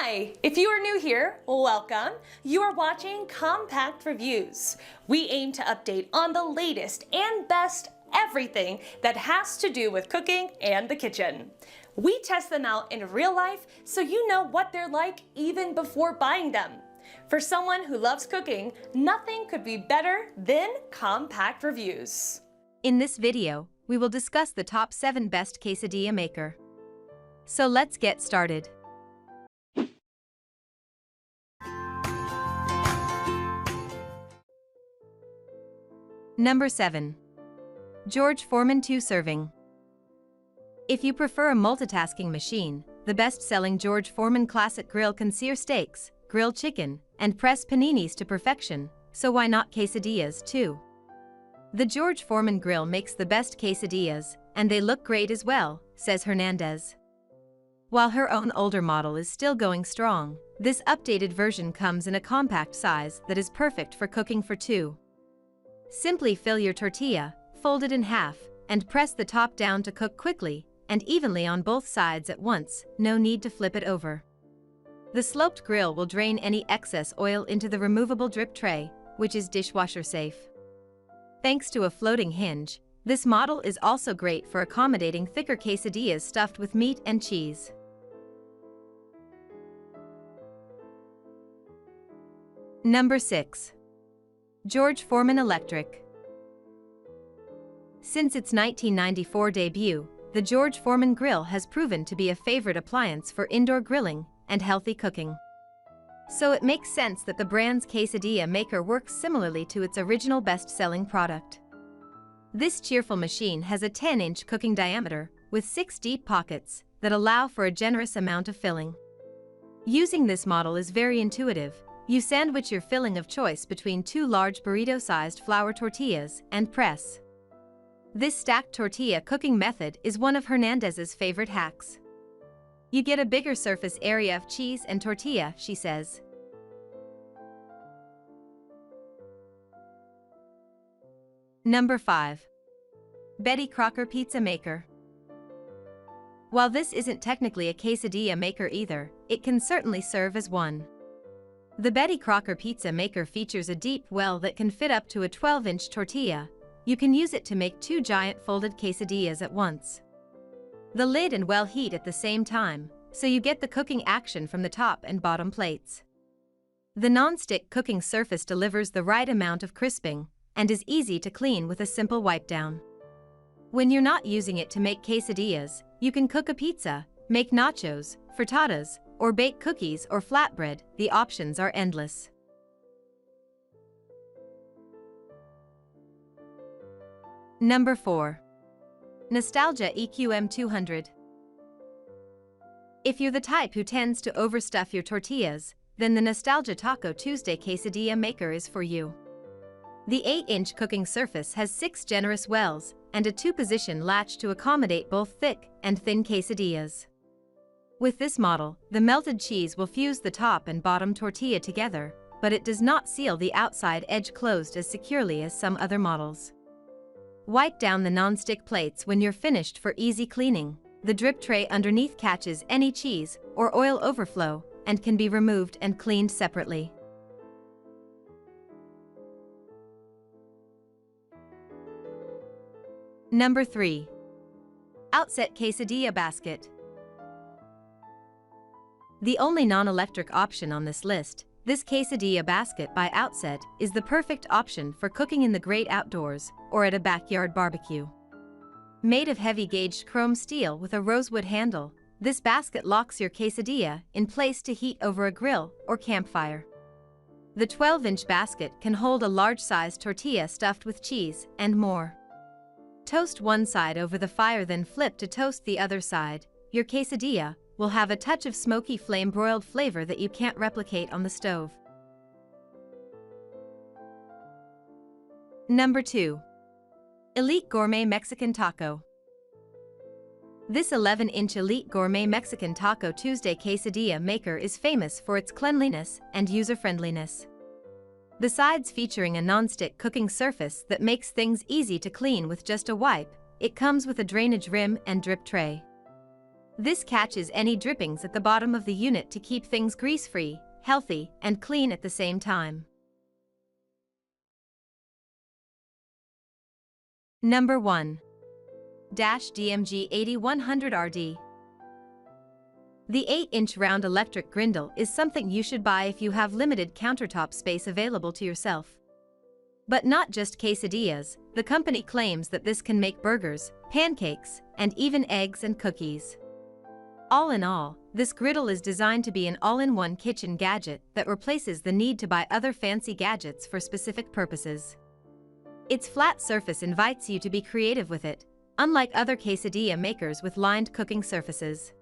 Hi! If you are new here, welcome. You are watching Compact Reviews. We aim to update on the latest and best everything that has to do with cooking and the kitchen. We test them out in real life so you know what they're like even before buying them. For someone who loves cooking, nothing could be better than Compact Reviews. In this video, we will discuss the top 7 best quesadilla maker. So let's get started. Number 7. George Foreman 2-serving. If you prefer a multitasking machine, the best-selling George Foreman Classic Grill can sear steaks, grill chicken, and press paninis to perfection, so why not quesadillas too? The George Foreman grill makes the best quesadillas, and they look great as well, says Hernandez. While her own older model is still going strong, this updated version comes in a compact size that is perfect for cooking for two. Simply fill your tortilla, fold it in half, and press the top down to cook quickly and evenly on both sides at once, no need to flip it over. The sloped grill will drain any excess oil into the removable drip tray, which is dishwasher safe. Thanks to a floating hinge, this model is also great for accommodating thicker quesadillas stuffed with meat and cheese. Number 6. George Foreman Electric. Since its 1994 debut, the George Foreman grill has proven to be a favorite appliance for indoor grilling and healthy cooking. So it makes sense that the brand's quesadilla maker works similarly to its original best-selling product. This cheerful machine has a 10-inch cooking diameter with 6 deep pockets that allow for a generous amount of filling. Using this model is very intuitive. You sandwich your filling of choice between 2 large burrito-sized flour tortillas and press. This stacked tortilla cooking method is one of Hernandez's favorite hacks. You get a bigger surface area of cheese and tortilla, she says. Number 5. Betty Crocker Pizza Maker. While this isn't technically a quesadilla maker either, it can certainly serve as one. The Betty Crocker Pizza Maker features a deep well that can fit up to a 12-inch tortilla. You can use it to make 2 giant folded quesadillas at once. The lid and well heat at the same time, so you get the cooking action from the top and bottom plates. The non-stick cooking surface delivers the right amount of crisping and is easy to clean with a simple wipe down. When you're not using it to make quesadillas, you can cook a pizza, make nachos, frittatas, or bake cookies or flatbread. The options are endless. Number 4. Nostalgia EQM 200. If you're the type who tends to overstuff your tortillas, then the Nostalgia Taco Tuesday Quesadilla Maker is for you. The 8-inch cooking surface has 6 generous wells and a 2-position latch to accommodate both thick and thin quesadillas. With this model, the melted cheese will fuse the top and bottom tortilla together, but it does not seal the outside edge closed as securely as some other models. Wipe down the non-stick plates when you're finished for easy cleaning. The drip tray underneath catches any cheese or oil overflow and can be removed and cleaned separately. Number 3. Outset Quesadilla Basket. The only non-electric option on this list, this quesadilla basket by Outset is the perfect option for cooking in the great outdoors or at a backyard barbecue. Made of heavy-gauged chrome steel with a rosewood handle, this basket locks your quesadilla in place to heat over a grill or campfire. The 12-inch basket can hold a large-sized tortilla stuffed with cheese and more. Toast one side over the fire, then flip to toast the other side. Your quesadilla will have a touch of smoky flame-broiled flavor that you can't replicate on the stove. Number 2. Elite Gourmet Mexican Taco. This 11-inch Elite Gourmet Mexican Taco Tuesday Quesadilla Maker is famous for its cleanliness and user-friendliness. Besides featuring a non-stick cooking surface that makes things easy to clean with just a wipe, it comes with a drainage rim and drip tray. This catches any drippings at the bottom of the unit to keep things grease-free, healthy, and clean at the same time. Number 1. DMG 8100RD. The 8-inch round electric griddle is something you should buy if you have limited countertop space available to yourself. But not just quesadillas, the company claims that this can make burgers, pancakes, and even eggs and cookies. All in all, this griddle is designed to be an all-in-one kitchen gadget that replaces the need to buy other fancy gadgets for specific purposes. Its flat surface invites you to be creative with it, unlike other quesadilla makers with lined cooking surfaces.